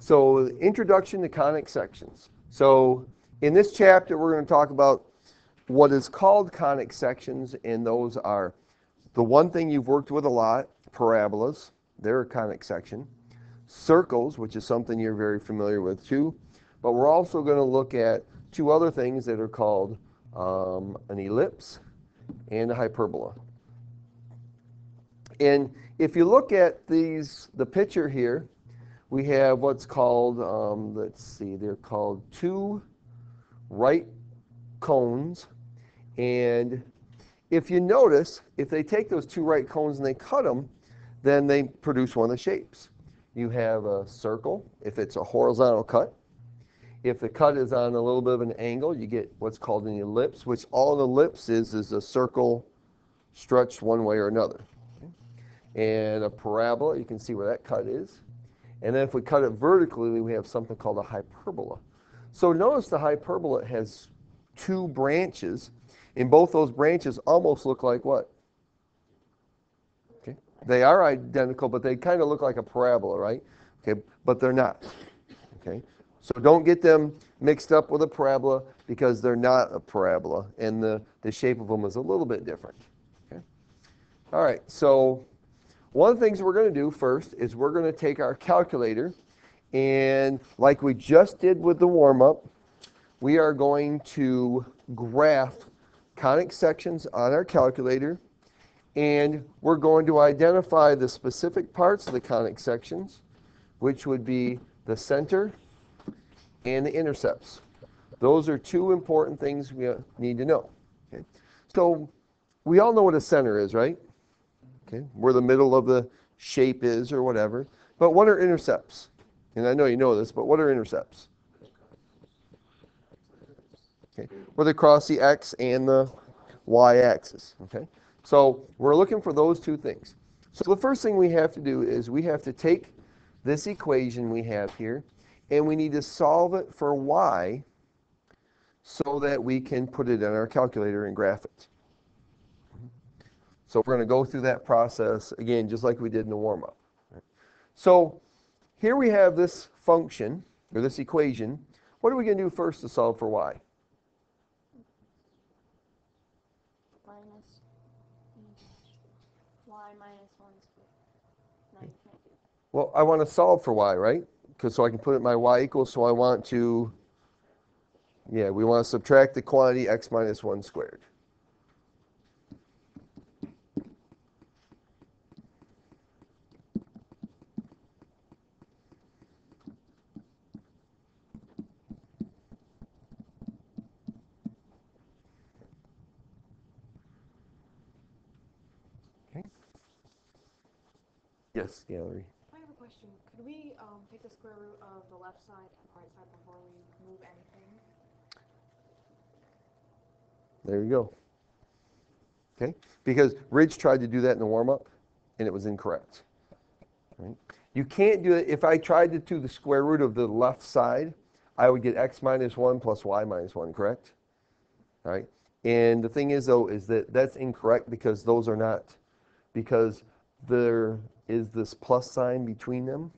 So, introduction to conic sections. So, in this chapter, we're going to talk about what is called conic sections, and those are the one thing you've worked with a lot, parabolas, they're a conic section. Circles, which is something you're very familiar with too. But we're also going to look at two other things that are called an ellipse and a hyperbola. And if you look at the picture here, we have what's called, let's see, they're called two right cones. And if you notice, if they take those two right cones and they cut them, then they produce one of the shapes. You have a circle if it's a horizontal cut. If the cut is on a little bit of an angle, you get what's called an ellipse, which all an ellipse is a circle stretched one way or another. And a parabola, you can see where that cut is. And then if we cut it vertically, we have something called a hyperbola. So notice the hyperbola has two branches, and both those branches almost look like what? Okay. They are identical, but they kind of look like a parabola, right? Okay, but they're not. Okay. So don't get them mixed up with a parabola because they're not a parabola, and the shape of them is a little bit different. Okay. All right, so one of the things we're going to do first is we're going to take our calculator, and like we just did with the warm-up, we are going to graph conic sections on our calculator, and we're going to identify the specific parts of the conic sections, which would be the center and the intercepts. Those are two important things we need to know. Okay? So we all know what a center is, right? Okay, where the middle of the shape is or whatever. But what are intercepts? And I know you know this, but what are intercepts? Okay, where they cross the x and the y-axis. Okay, so we're looking for those two things. So the first thing we have to do is we have to take this equation we have here, and we need to solve it for y so that we can put it in our calculator and graph it. So we're going to go through that process again, just like we did in the warm-up. So here we have this function, or this equation. What are we going to do first to solve for y? Minus y minus 1 squared. No, you can't do that. Well, I want to solve for y, right? Because so I can put it my y equals, so I want to, we want to subtract the quantity x minus 1 squared. Yes, Gallery. I have a question. Could we take the square root of the left side and right side before we move anything? There you go. Okay? Because Ridge tried to do that in the warm-up, and it was incorrect. Right? You can't do it. If I tried to do the square root of the left side, I would get x minus 1 plus y minus 1, correct? All right? And the thing is, though, is that that's incorrect because those are not, because there is this plus sign between them.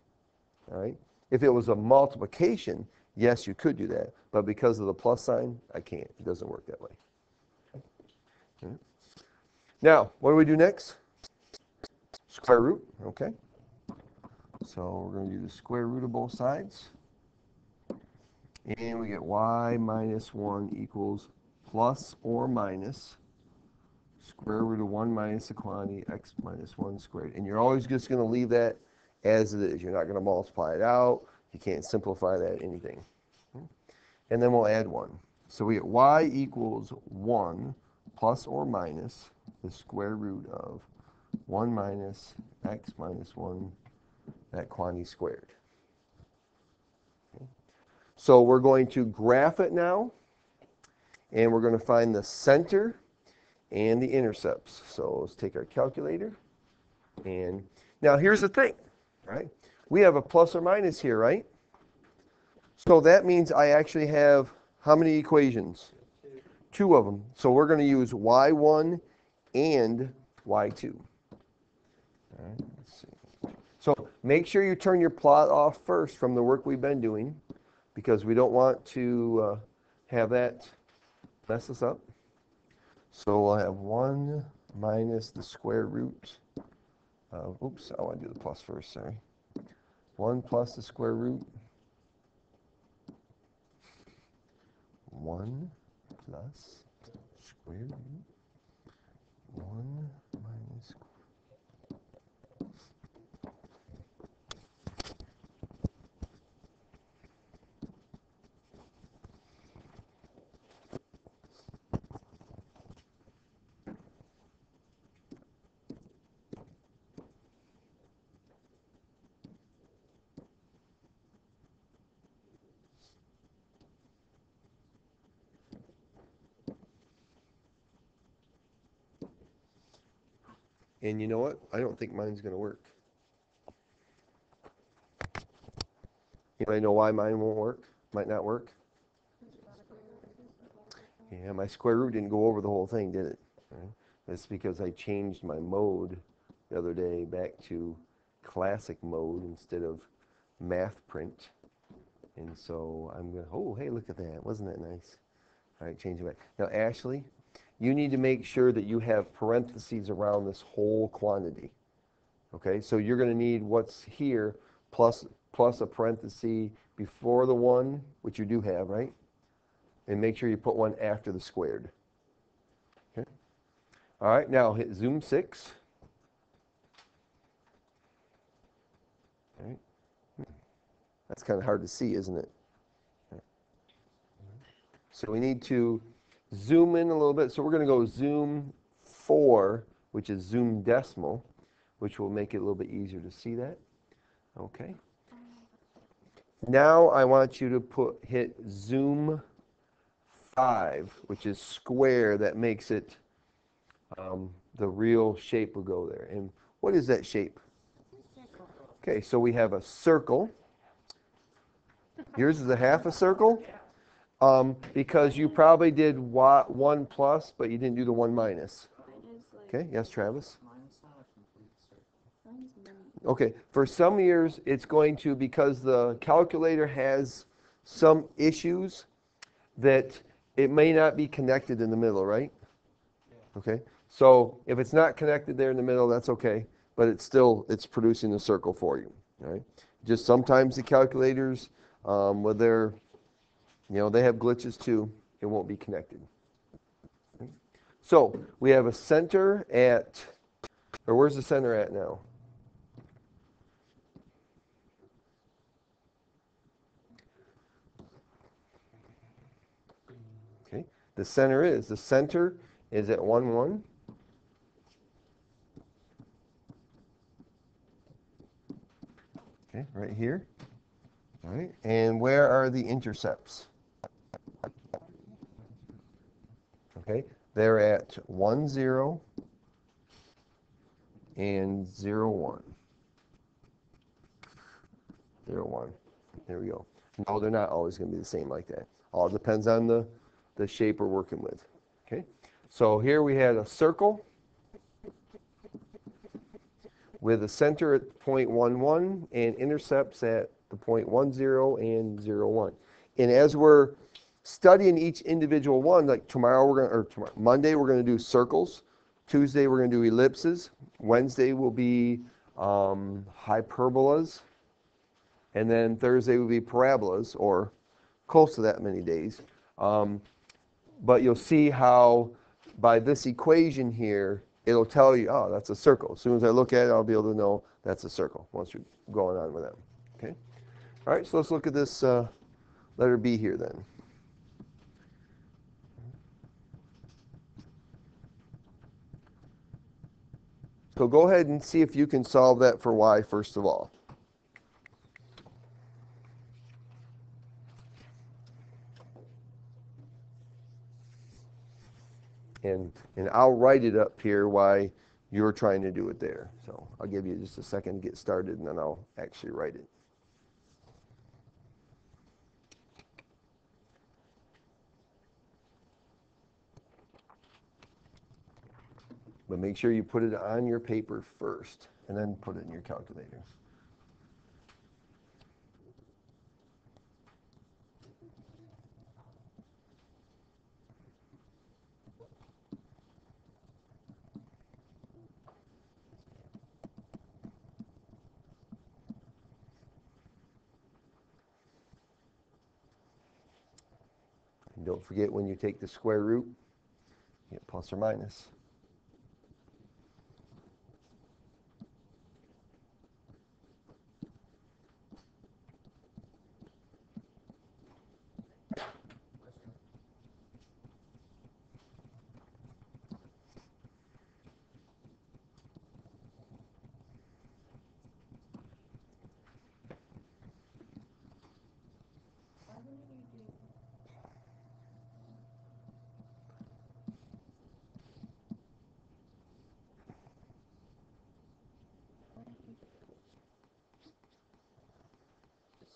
All right? If it was a multiplication, yes, you could do that. But because of the plus sign, I can't. It doesn't work that way. Okay. Now, what do we do next? Square root, okay? So we're going to do the square root of both sides. And we get y minus 1 equals plus or minus square root of 1 minus the quantity x minus 1 squared. And you're always just going to leave that as it is. You're not going to multiply it out. You can't simplify that anything. And then we'll add 1. So we get y equals 1 plus or minus the square root of 1 minus x minus 1, that quantity squared. Okay. So we're going to graph it now, and we're going to find the center and the intercepts. So let's take our calculator. And now here's the thing, right? We have a plus or minus here, right? So that means I actually have how many equations? Two of them. So we're going to use y1 and y2. All right, let's see. So make sure you turn your plot off first from the work we've been doing, because we don't want to have that mess us up. So we'll have 1 minus the square root of, oops, I want to do the plus first, sorry. 1 plus the square root. 1 plus square root. 1 minus. And you know what? I don't think mine's going to work. Anybody know why mine won't work? Might not work? Yeah, my square root didn't go over the whole thing, did it? Right? That's because I changed my mode the other day back to classic mode instead of math print. And so I'm going to, oh, hey, look at that. Wasn't that nice? All right, change it back. Now, Ashley, you need to make sure that you have parentheses around this whole quantity. Okay, so you're going to need what's here plus a parenthesis before the 1, which you do have, right? And make sure you put 1 after the squared. Okay. All right, now hit zoom 6. All right. That's kind of hard to see, isn't it? So we need to zoom in a little bit. So we're going to go zoom 4, which is zoom decimal, which will make it a little bit easier to see that. Okay. Now I want you to hit zoom 5, which is square. That makes it the real shape will go there. And what is that shape? Okay, so we have a circle. Yours is a half a circle because you probably did 1 plus, but you didn't do the 1 minus. Okay, yes, Travis? Okay, for some years it's going to, because the calculator has some issues, that it may not be connected in the middle, right? Okay, so if it's not connected there in the middle, that's okay, but it's producing a circle for you. All right, just sometimes the calculators, with their, they have glitches too. It won't be connected. Okay. So we have a center at, or where's the center at now? Okay, the center is at 1, 1. Okay, right here. All right, and where are the intercepts? Okay, they're at 1, 0 and 0, 1. 0, 1. There we go. No, they're not always going to be the same like that. All depends on the shape we're working with. Okay, so here we had a circle with a center at point 1, 1 and intercepts at the point 1, 0 and 0, 1. And as we're studying each individual one, like Monday we're going to do circles, Tuesday we're going to do ellipses, Wednesday will be hyperbolas, and then Thursday will be parabolas, or close to that many days. But you'll see how by this equation here, it'll tell you, oh, that's a circle. As soon as I look at it, I'll be able to know that's a circle once you're going on with them. Okay? All right, so let's look at this letter B here then. So go ahead and see if you can solve that for y first of all. And I'll write it up here why you're trying to do it there. So I'll give you just a second to get started, and then I'll actually write it. But make sure you put it on your paper first, and then put it in your calculator. And don't forget when you take the square root, you get plus or minus.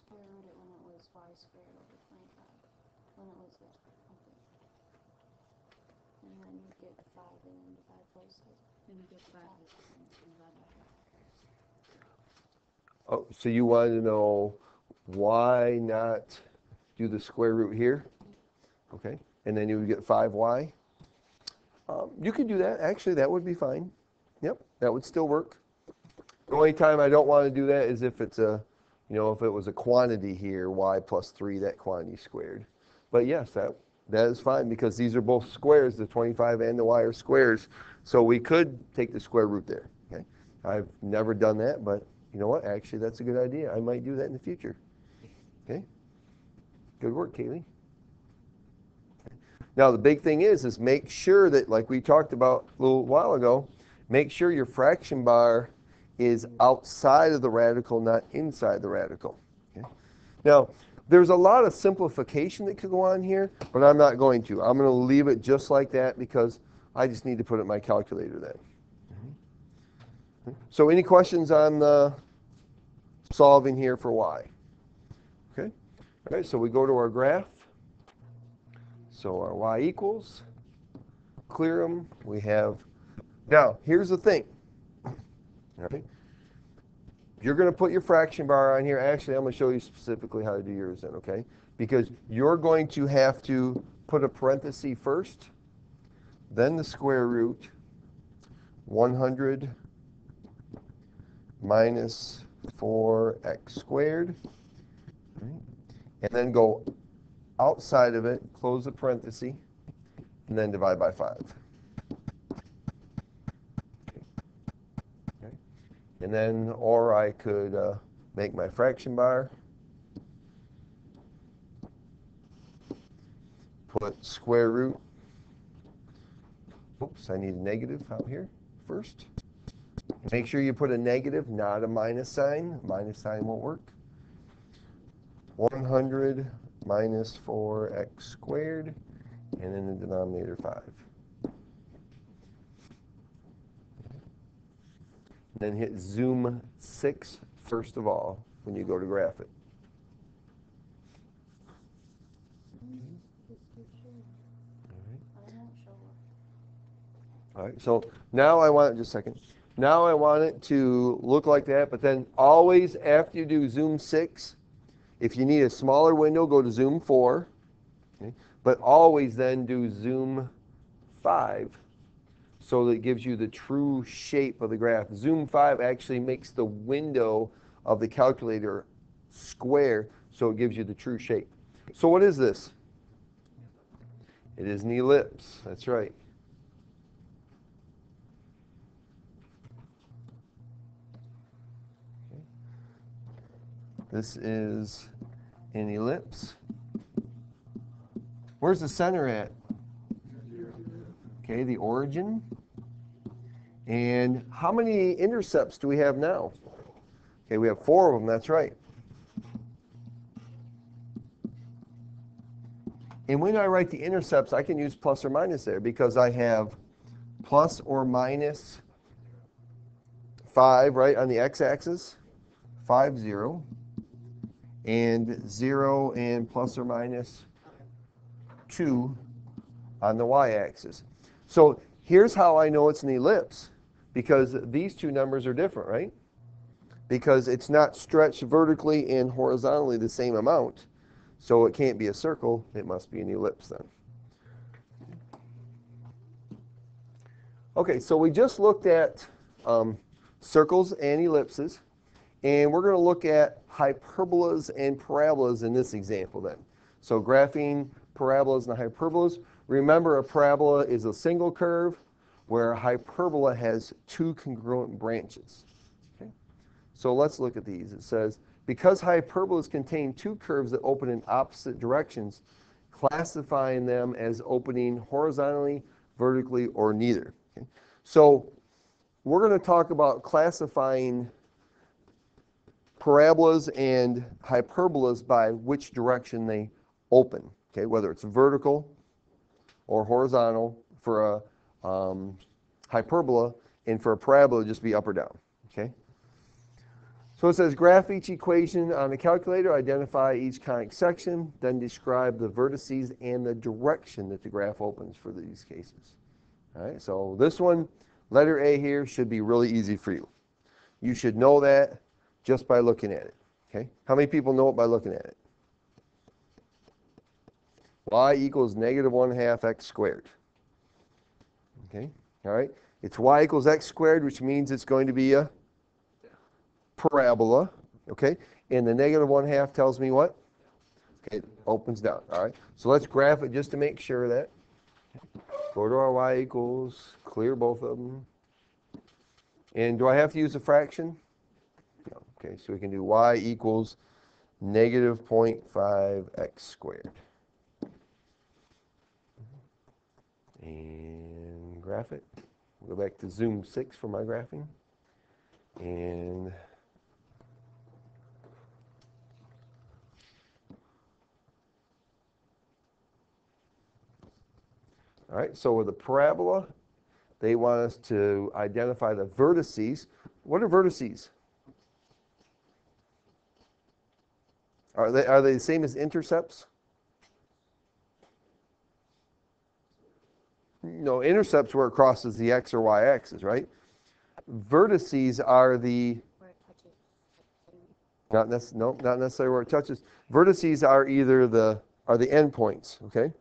Square root it when it was y squared over 25. When it was that. Okay. And then you get 5 and then divide both sides. And you get 5 and divide by 5. Oh, so you wanted to know why not do the square root here? Okay, and then you would get 5y. You could do that. Actually, that would be fine. Yep, that would still work. The only time I don't want to do that is if it's a, if it was a quantity here, y plus 3, that quantity squared. But yes, that is fine because these are both squares. The 25 and the y are squares. So we could take the square root there. Okay, I've never done that, but you know what? Actually, that's a good idea. I might do that in the future. Okay, good work, Kaylee. Now, the big thing is make sure that, like we talked about a little while ago, make sure your fraction bar is outside of the radical, not inside the radical. Okay? Now, there's a lot of simplification that could go on here, but I'm not going to. I'm going to leave it just like that because I just need to put it in my calculator then. So any questions on the solving here for y? Okay. All right, so we go to our graph. So our y equals, clear them, we have, now here's the thing, right? You're going to put your fraction bar on here. Actually, I'm going to show you specifically how to do yours then, okay? Because you're going to have to put a parenthesis first, then the square root, 100 minus 4x squared, right? And then go outside of it, close the parenthesis, and then divide by 5. Okay. And then, or I could make my fraction bar, put square root, oops, I need a negative out here first. Make sure you put a negative, not a minus sign. Minus sign won't work. 100 minus 4x squared, and in the denominator 5. Then hit zoom 6 first of all when you go to graph it. All right, so now I want it, just a second. Now I want it to look like that, but then always after you do zoom 6, if you need a smaller window, go to zoom 4. Okay? But always then do zoom 5 so that it gives you the true shape of the graph. Zoom 5 actually makes the window of the calculator square so it gives you the true shape. So what is this? It is an ellipse. That's right. Okay. This is an ellipse. Where's the center at? Okay, the origin. And how many intercepts do we have now? Okay, we have 4 of them, that's right. And when I write the intercepts, I can use plus or minus there because I have plus or minus 5, right, on the x-axis, 5, 0, and 0 and plus or minus 2 on the y-axis. So here's how I know it's an ellipse, because these two numbers are different, right? Because it's not stretched vertically and horizontally the same amount, so it can't be a circle, it must be an ellipse then. Okay, so we just looked at circles and ellipses, and we're going to look at hyperbolas and parabolas in this example then. So graphing parabolas and hyperbolas. Remember, a parabola is a single curve, where a hyperbola has two congruent branches. Okay? So let's look at these. It says, because hyperbolas contain two curves that open in opposite directions, classifying them as opening horizontally, vertically, or neither. Okay? So we're going to talk about classifying parabolas and hyperbolas by which direction they open. Okay? Whether it's vertical or horizontal for a hyperbola, and for a parabola, just be up or down. Okay? So it says, graph each equation on the calculator, identify each conic section, then describe the vertices and the direction that the graph opens for these cases. All right, so this one, letter A here, should be really easy for you. You should know that just by looking at it. Okay? How many people know it by looking at it? Y equals negative 1/2 x squared. Okay? All right? It's y equals x squared, which means it's going to be a parabola, okay? And the negative 1/2 tells me what? Okay, it opens down, all right? So let's graph it just to make sure of that. Go to our y equals, clear both of them. And do I have to use a fraction? No. Okay, so we can do y equals negative 0.5 x squared. And graph it. Go back to Zoom 6 for my graphing. And all right, so with a parabola, they want us to identify the vertices. What are vertices? Are they the same as intercepts? No, intercepts where it crosses the x or y axis, right? Vertices are the Where it touches. not necessarily where it touches. Vertices are either the endpoints, okay?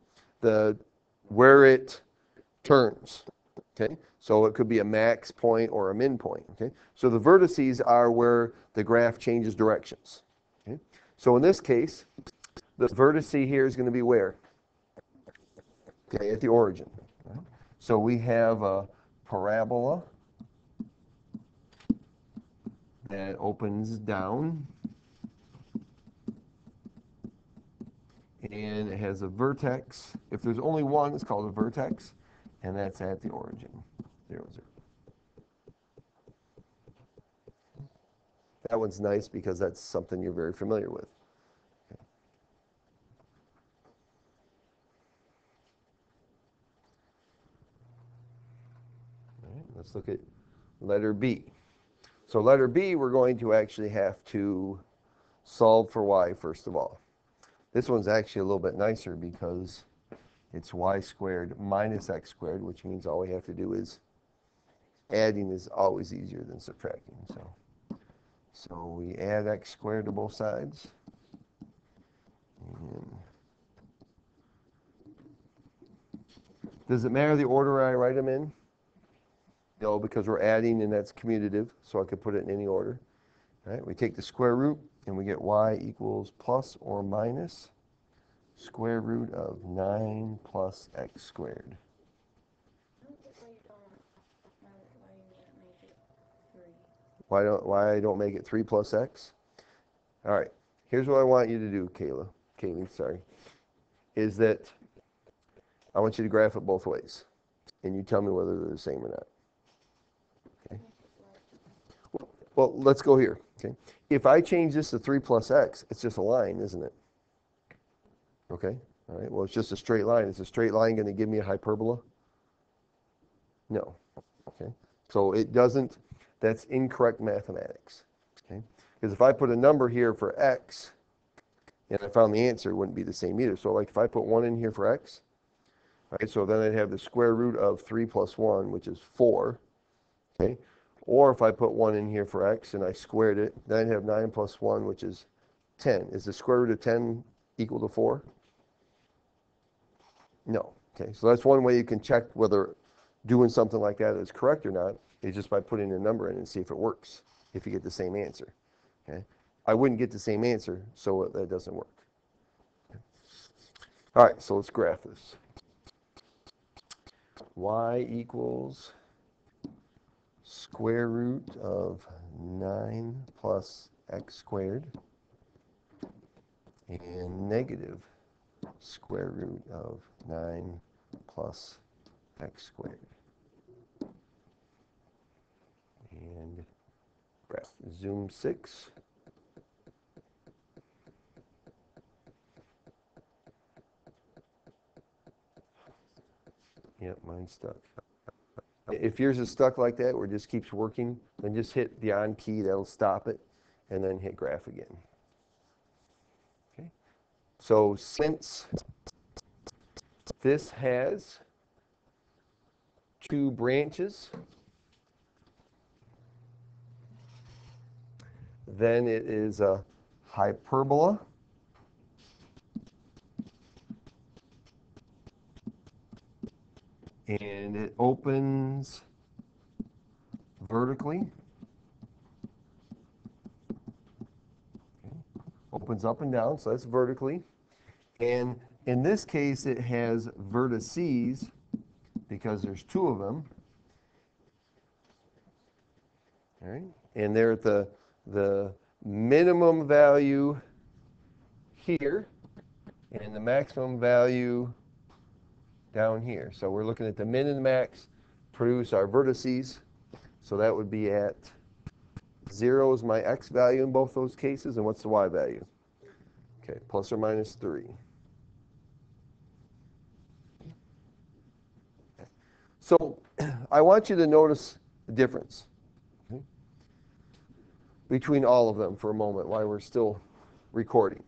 Where it turns, okay? So it could be a max point or a min point, okay? So the vertices are where the graph changes directions, okay? So in this case, the vertex here is going to be where? Okay, at the origin. Right? So we have a parabola that opens down, and it has a vertex. If there's only one, it's called a vertex, and that's at the origin. 0, 0. That one's nice because that's something you're very familiar with. Okay. All right, let's look at letter B. So letter B, we're going to actually have to solve for y first of all. This one's actually a little bit nicer because it's y squared minus x squared, which means all we have to do is adding is always easier than subtracting. So we add x squared to both sides. And does it matter the order I write them in? No, because we're adding and that's commutative, so I could put it in any order. All right, we take the square root and we get y equals plus or minus square root of 9 plus x squared. Why I don't make it 3 plus x? All right, here's what I want you to do, Kaylee, sorry, is that I want you to graph it both ways, and you tell me whether they're the same or not. Okay. Well, let's go here. Okay. If I change this to 3 plus x, it's just a line, isn't it? Okay. All right. Well, it's just a straight line. Is a straight line going to give me a hyperbola? No. Okay. So it doesn't. That's incorrect mathematics. Okay. Because if I put a number here for x, and I found the answer, it wouldn't be the same either. So like if I put 1 in here for x, right, so then I'd have the square root of 3 plus 1, which is 4. Okay. Or if I put 1 in here for x and I squared it, then I'd have 9 plus 1, which is 10. Is the square root of 10 equal to 4? No. Okay, so that's one way you can check whether doing something like that is correct or not, is just by putting a number in and see if it works, if you get the same answer. Okay, I wouldn't get the same answer, so that doesn't work. Okay. All right, so let's graph this. Y equals square root of 9 plus x squared and negative square root of 9 plus x squared. And graph zoom 6. Yep, mine's stuck. If yours is stuck like that, where it just keeps working, then just hit the on key, that'll stop it, and then hit graph again. Okay. So since this has 2 branches, then it is a hyperbola. And it opens vertically. Okay. Opens up and down, so that's vertically. And in this case, it has vertices because there's 2 of them. All right. And they're at the minimum value here and the maximum value down here. So we're looking at the min and the max produce our vertices. So that would be at 0 is my x value in both those cases. And what's the y value? Okay, plus or minus 3. So I want you to notice the difference between all of them for a moment while we're still recording.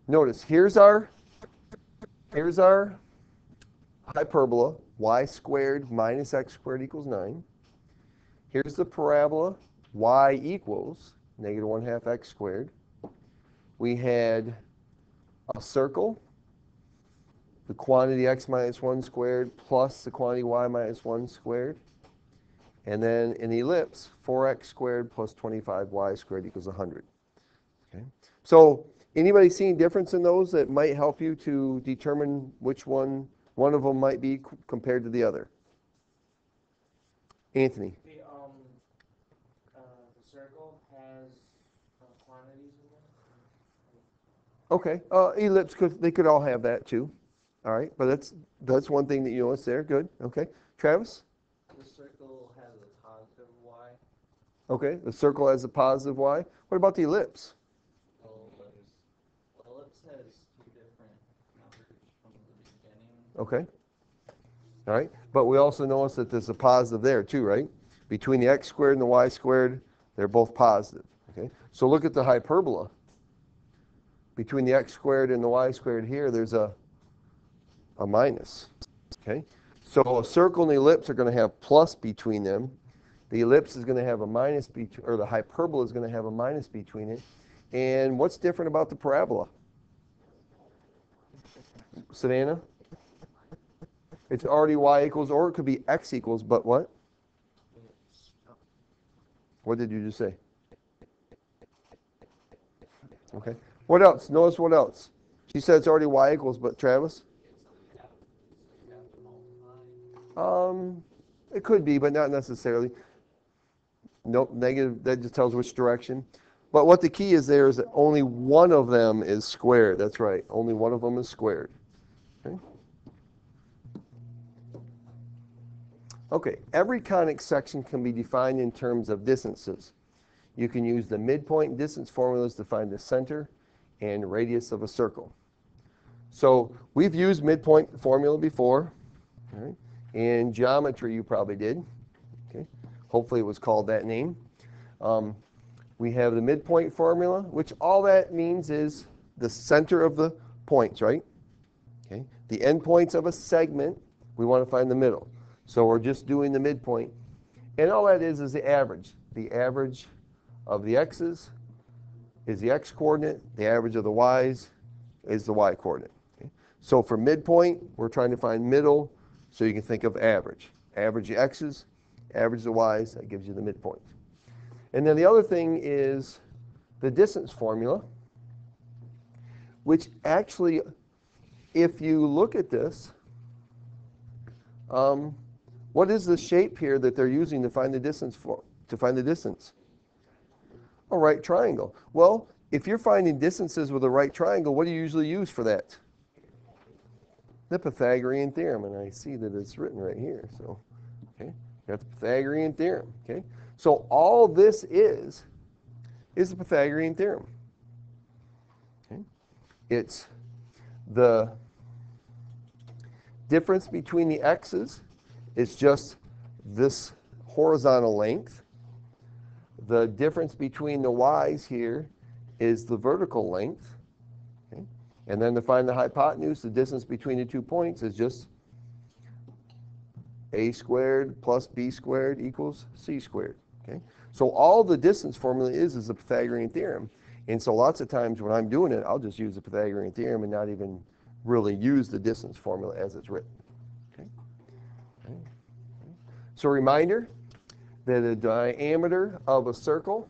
Notice here's our hyperbola, y squared minus x squared equals 9. Here's the parabola, y equals negative 1/2 x squared. We had a circle, the quantity x minus 1 squared plus the quantity y minus 1 squared. And then an ellipse, 4x squared plus 25y squared equals 100. Okay. So anybody see any difference in those that might help you to determine which one of them might be compared to the other? Anthony. The circle has quantities in it. Okay. Ellipse, they could all have that too. All right, but that's one thing that you notice there. Good. Okay. Travis? The circle has a positive y. Okay, the circle has a positive y. What about the ellipse? The ellipse has 2 different numbers from the beginning. Okay. All right, but we also notice that there's a positive there too, right? Between the x squared and the y squared, they're both positive. Okay, so look at the hyperbola. Between the x squared and the y squared here, there's a minus. Okay, so a circle and the ellipse are going to have plus between them. The ellipse is going to have a minus between, or the hyperbola is going to have a minus between it. And what's different about the parabola? Savannah? It's already y equals, or it could be x equals, but what? What did you just say? Okay. What else? Notice what else? She said it's already y equals, but Travis? It could be, but not necessarily. Nope, negative, that just tells which direction. But what the key is there is that only one of them is squared. That's right, only one of them is squared. Okay. Okay, every conic section can be defined in terms of distances. You can use the midpoint distance formulas to find the center and radius of a circle. So we've used midpoint formula before. All right. In geometry, you probably did. Okay. Hopefully it was called that name. We have the midpoint formula, which all that means is the center of the points, right? Okay. The endpoints of a segment, we want to find the middle. So we're just doing the midpoint. And all that is the average. The average of the x's is the x coordinate. The average of the y's is the y coordinate. Okay. So for midpoint, we're trying to find middle. So you can think of average. Average the x's, average the y's, that gives you the midpoint. And then the other thing is the distance formula, which actually if you look at this, what is the shape here that they're using to find the distance A right triangle. Well, if you're finding distances with a right triangle, what do you usually use for that? The Pythagorean theorem, and I see that it's written right here. So, okay, got the Pythagorean theorem. Okay, so all this is the Pythagorean theorem. Okay, it's the difference between the x's is just this horizontal length. The difference between the y's here is the vertical length. Okay? And then to find the hypotenuse, the distance between the 2 points is just a squared plus b squared equals c squared. Okay? So all the distance formula is the Pythagorean theorem. And so lots of times when I'm doing it, I'll just use the Pythagorean theorem and not even really use the distance formula as it's written. Okay? Okay. So reminder that the diameter of a circle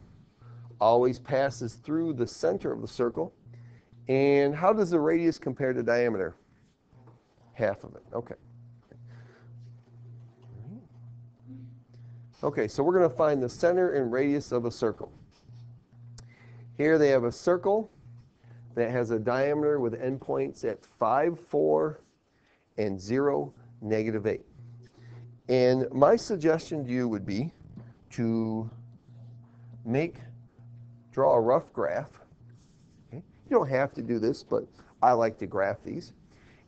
always passes through the center of the circle. And how does the radius compare to diameter? Half of it. Okay. Okay, so we're going to find the center and radius of a circle. Here they have a circle that has a diameter with endpoints at 5, 4, and 0, -8. And my suggestion to you would be to draw a rough graph. Okay? You don't have to do this, but I like to graph these.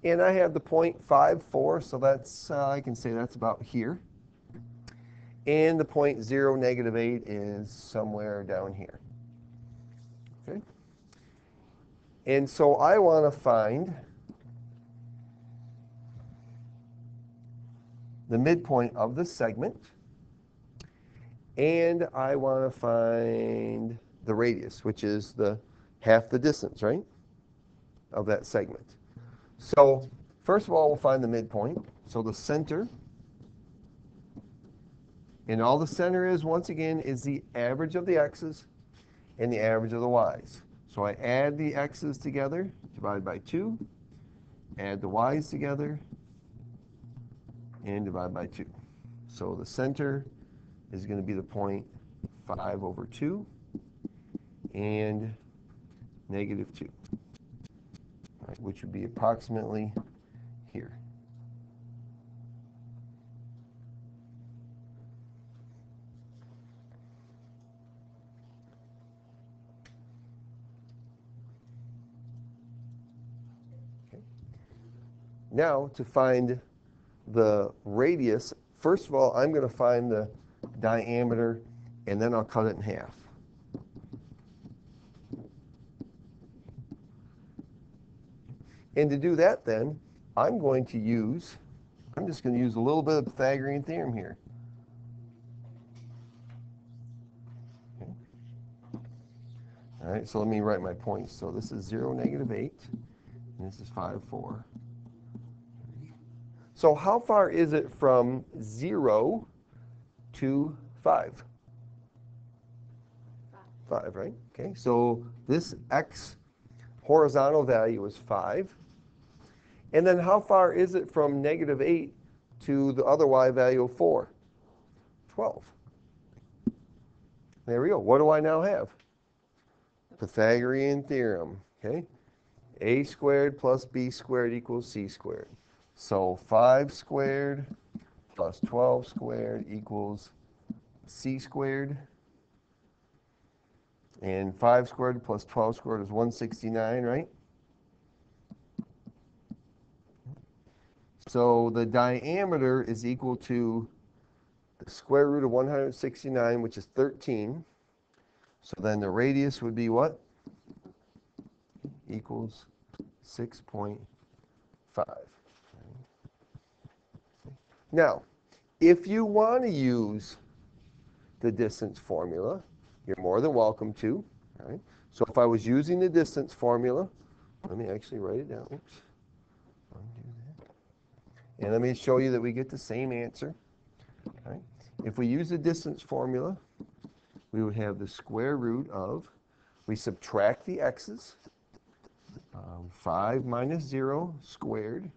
And I have the point 5, 4, so that's, I can say that's about here. And the point 0, -8 is somewhere down here. Okay? And so I want to find the midpoint of the segment. And I want to find the radius, which is half the distance, right, of that segment. So first of all, we'll find the midpoint. So the center, and all the center is, once again, is the average of the x's and the average of the y's. So I add the x's together, divide by 2, add the y's together, and divide by 2. So the center is going to be the point 5/2 and -2, right, which would be approximately here. Okay. Now to find the radius, first of all, I'm going to find the diameter, and then I'll cut it in half. And to do that, then, I'm just going to use a little bit of Pythagorean theorem here. Okay. All right, so let me write my points. So this is 0, -8, and this is 5, 4. So how far is it from 0 to 5? 5, right? Okay, so this x horizontal value is 5. And then how far is it from -8 to the other y value of 4? 12. There we go. What do I now have? Pythagorean theorem. Okay, a squared plus b squared equals c squared. So 5 squared plus 12 squared equals c squared. And 5 squared plus 12 squared is 169, right? So the diameter is equal to the square root of 169, which is 13. So then the radius would be what? Equals 6.5. Now, if you want to use the distance formula, you're more than welcome to. Right? So if I was using the distance formula, let me actually write it down. Oops. And let me show you that we get the same answer. Right? If we use the distance formula, we would have the square root of, we subtract the x's, 5 minus 0 squared.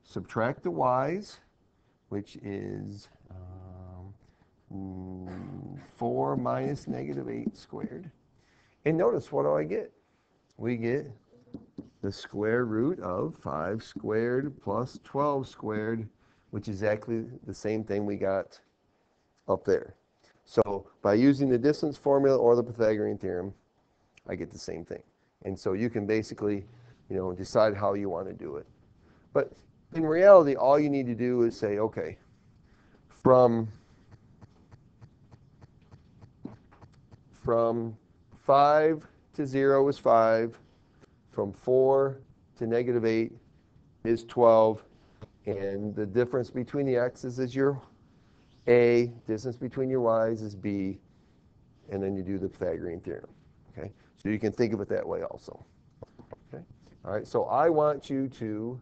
Subtract the y's, which is 4 minus negative 8 squared. And notice, what do I get? We get the square root of 5 squared plus 12 squared, which is exactly the same thing we got up there. So by using the distance formula or the Pythagorean theorem, I get the same thing. And so you can basically, decide how you want to do it. But in reality, all you need to do is say, okay, from 5 to 0 is 5, from 4 to negative 8 is 12, and the difference between the x's is your a, distance between your y's is b, and then you do the Pythagorean theorem. Okay, so you can think of it that way also. Okay, all right, so I want you to